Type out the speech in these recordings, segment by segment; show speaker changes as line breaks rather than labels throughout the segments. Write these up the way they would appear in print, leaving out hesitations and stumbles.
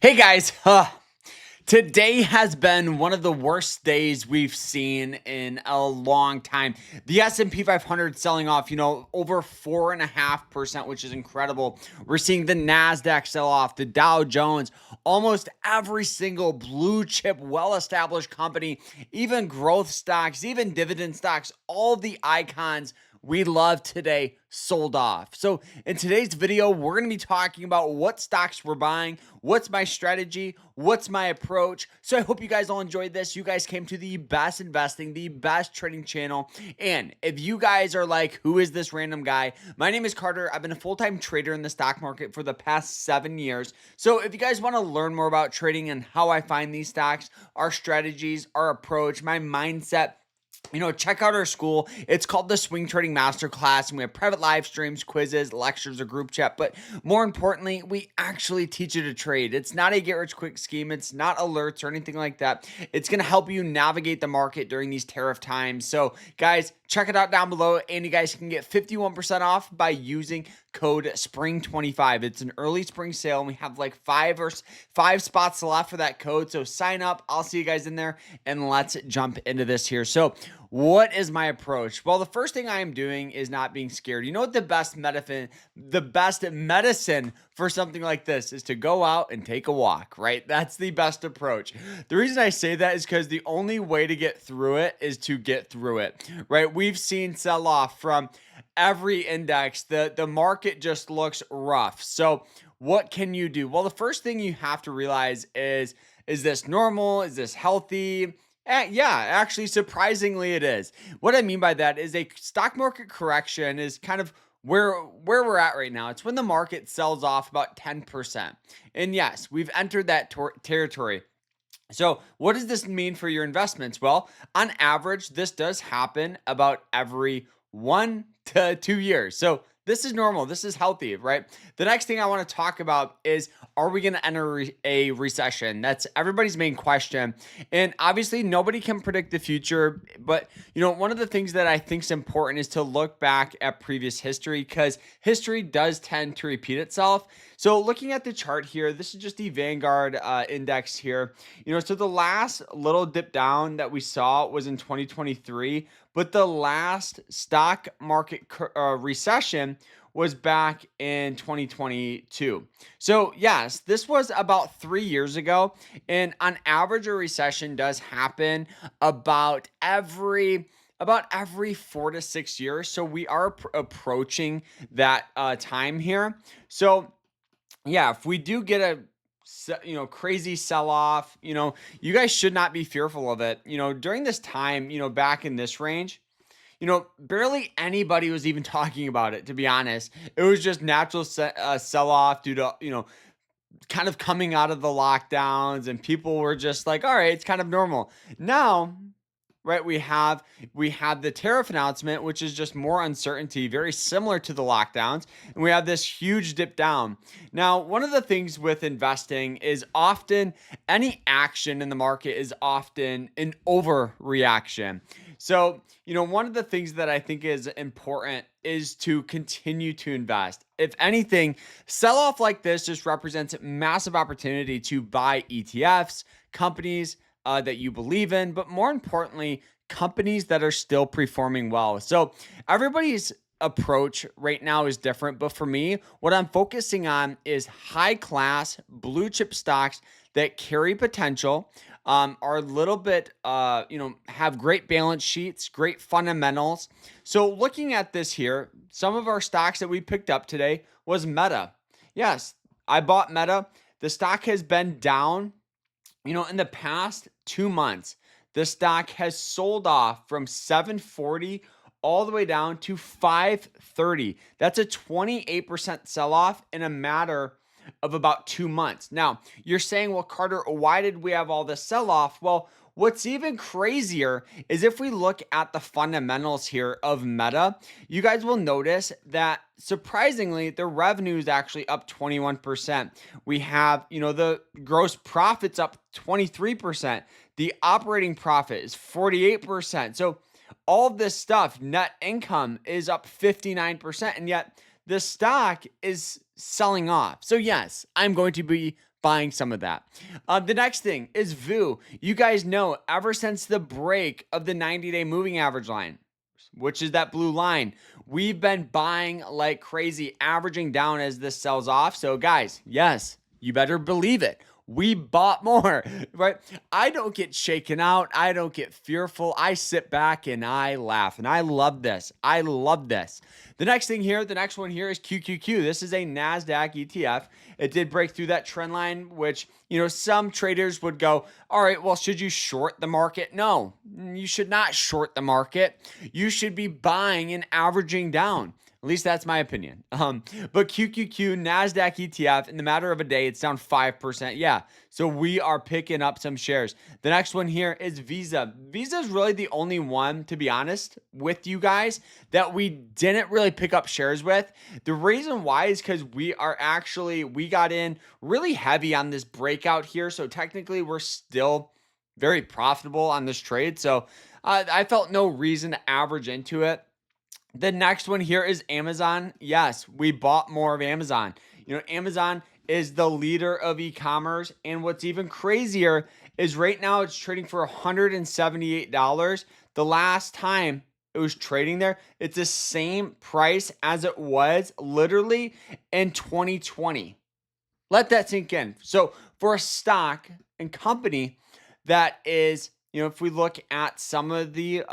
Hey guys, today has been one of the worst days we've seen in a long time. The S&P 500 selling off, over 4.5%, which is incredible. We're seeing the NASDAQ sell off, the Dow Jones, almost every single blue chip, well-established company, even growth stocks, even dividend stocks, all the icons we love today sold off. So in today's video, we're going to be talking about what stocks we're buying, what's my strategy, what's my approach. So I hope you guys all enjoyed this. You guys came to the best investing, the best trading channel. And if you guys are like, who is this random guy? My name is Carter. I've been a full-time trader in the stock market for the past 7 years. So if you guys want to learn more about trading and how I find these stocks, our strategies, our approach, my mindset, check out our school. It's called the Swing Trading Masterclass, and we have private live streams, quizzes, lectures, a group chat. But more importantly, we actually teach you to trade. It's not a get-rich-quick scheme. It's not alerts or anything like that. It's going to help you navigate the market during these tariff times. So, guys, check it out down below, and you guys can get 51% off by using code SPRING25. It's an early spring sale, and we have like five spots left for that code. So sign up. I'll see you guys in there, and let's jump into this here. So what is my approach? Well, the first thing I am doing is not being scared. You know what the best medicine for something like this is? To go out and take a walk, right? That's the best approach. The reason I say that is because the only way to get through it is to get through it, right? We've seen sell off from every index. The market just looks rough. So what can you do? Well, the first thing you have to realize is this normal? Is this healthy? Yeah, actually, surprisingly, it is. What I mean by that is a stock market correction is kind of where we're at right now. It's when the market sells off about 10%. And yes, we've entered that territory. So what does this mean for your investments? Well, on average, this does happen about every 1 to 2 years. So this is normal. This is healthy, right? The next thing I want to talk about is, are we going to enter a recession? That's everybody's main question. And obviously nobody can predict the future, but one of the things that I think is important is to look back at previous history, because history does tend to repeat itself. So looking at the chart here, this is just the Vanguard index here. So the last little dip down that we saw was in 2023, but the last stock market recession was back in 2022. So yes, this was about 3 years ago. And on average, a recession does happen about every 4 to 6 years. So we are approaching that time here. So yeah, if we do get a crazy sell off, you guys should not be fearful of it. During this time, back in this range, barely anybody was even talking about it, to be honest. It was just natural sell off due to, kind of coming out of the lockdowns, and people were just like, all right, it's kind of normal. Now, right, we have the tariff announcement, which is just more uncertainty, very similar to the lockdowns, and we have this huge dip down. Now, one of the things with investing is often any action in the market is often an overreaction. So, one of the things that I think is important is to continue to invest. If anything, sell off like this just represents massive opportunity to buy ETFs, companies that you believe in, but more importantly, companies that are still performing well. So everybody's approach right now is different, but for me, what I'm focusing on is high class blue chip stocks that carry potential, are a little bit, have great balance sheets, great fundamentals. So looking at this here, some of our stocks that we picked up today was Meta. Yes, I bought Meta. The stock has been down. In the past 2 months, the stock has sold off from 740 all the way down to 530. That's a 28% sell off in a matter of about 2 months. Now, you're saying, well, Carter, why did we have all this sell off? Well, what's even crazier is if we look at the fundamentals here of Meta, you guys will notice that surprisingly, the revenue is actually up 21%. We have, the gross profits up 23%. The operating profit is 48%. So all of this stuff, net income is up 59%. And yet the stock is selling off. So yes, I'm going to be buying some of that. The next thing is VU. You guys know ever since the break of the 90-day moving average line, which is that blue line, we've been buying like crazy, averaging down as this sells off. So guys, yes, you better believe it. We bought more, right? I don't get shaken out. I don't get fearful. I sit back and I laugh. And I love this. I love this. The next one here is QQQ. This is a NASDAQ ETF. It did break through that trend line, which, some traders would go, all right, well, should you short the market? No, you should not short the market. You should be buying and averaging down. At least that's my opinion. But QQQ, NASDAQ ETF, in the matter of a day, it's down 5%. Yeah, so we are picking up some shares. The next one here is Visa. Visa is really the only one, to be honest with you guys, that we didn't really pick up shares with. The reason why is because we got in really heavy on this breakout here. So technically, we're still very profitable on this trade. So I felt no reason to average into it. The next one here is Amazon. Yes, we bought more of Amazon. Amazon is the leader of e-commerce. And what's even crazier is right now it's trading for $178. The last time it was trading there, it's the same price as it was literally in 2020. Let that sink in. So for a stock and company that is, if we look at some of the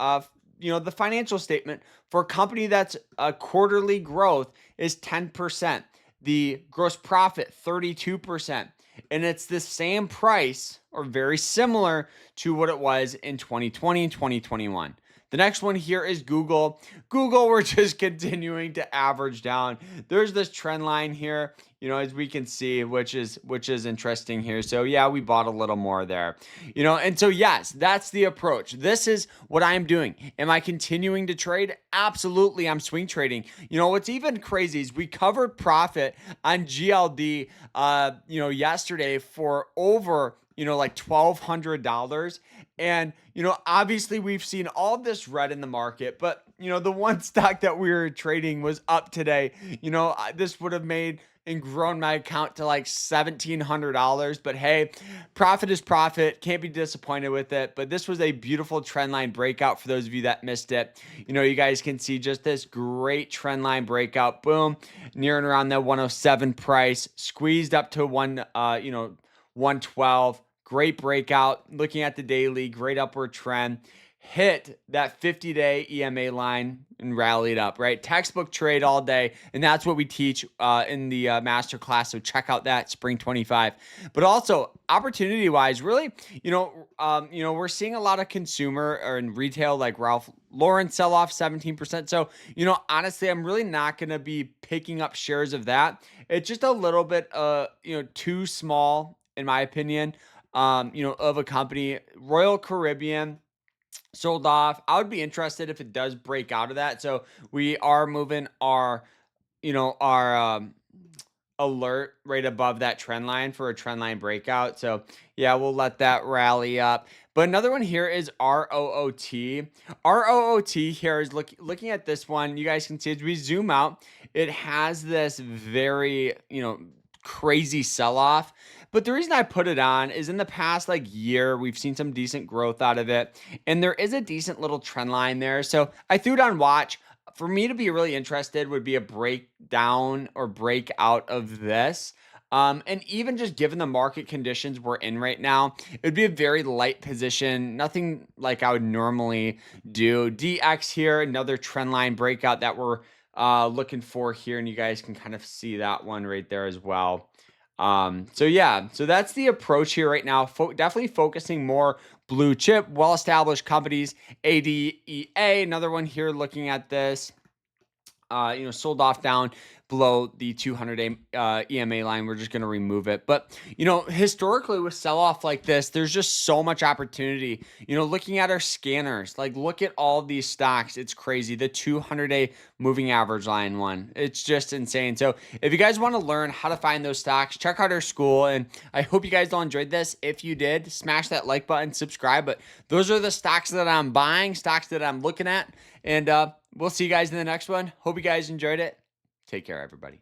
the financial statement for a company that's quarterly growth is 10%, the gross profit 32%, and it's the same price or very similar to what it was in 2020 and 2021. The next one here is Google. Google, we're just continuing to average down. There's this trend line here, as we can see, which is interesting here. So yeah, we bought a little more there, and so yes, that's the approach. This is what I'm doing. Am I continuing to trade? Absolutely, I'm swing trading. What's even crazy is we covered profit on GLD, yesterday for over like $1,200. And, obviously we've seen all this red in the market, but, the one stock that we were trading was up today. This would have made and grown my account to like $1,700. But hey, profit is profit. Can't be disappointed with it. But this was a beautiful trend line breakout for those of you that missed it. You guys can see just this great trend line breakout. Boom, near and around that 107 price, squeezed up to 112. Great breakout. Looking at the daily, great upward trend. Hit that 50-day EMA line and rallied up, right? Textbook trade all day. And that's what we teach in the masterclass. So check out that spring 25. But also opportunity-wise, really, we're seeing a lot of consumer or in retail like Ralph Lauren sell off 17%. So, honestly, I'm really not going to be picking up shares of that. It's just a little bit, too small, in my opinion. Of a company. Royal Caribbean sold off. I would be interested if it does break out of that. So we are moving our alert right above that trend line for a trend line breakout. So yeah, we'll let that rally up. But another one here is ROOT. ROOT here is looking at this one. You guys can see as we zoom out, it has this very, crazy sell-off. But the reason I put it on is in the past year, we've seen some decent growth out of it. And there is a decent little trend line there. So I threw it on watch. For me to be really interested would be a breakdown or breakout of this. And even just given the market conditions we're in right now, it would be a very light position. Nothing like I would normally do. DX here, another trend line breakout that we're looking for here. And you guys can kind of see that one right there as well. So that's the approach here right now. Definitely focusing more blue chip, well-established companies. ADEA, another one here looking at this, sold off down below the 200-day EMA line. We're just going to remove it. But, historically with sell-off like this, there's just so much opportunity. Looking at our scanners, look at all these stocks. It's crazy. The 200-day moving average line one. It's just insane. So if you guys want to learn how to find those stocks, check out our school. And I hope you guys all enjoyed this. If you did, smash that like button, subscribe. But those are the stocks that I'm buying, stocks that I'm looking at. And we'll see you guys in the next one. Hope you guys enjoyed it. Take care, everybody.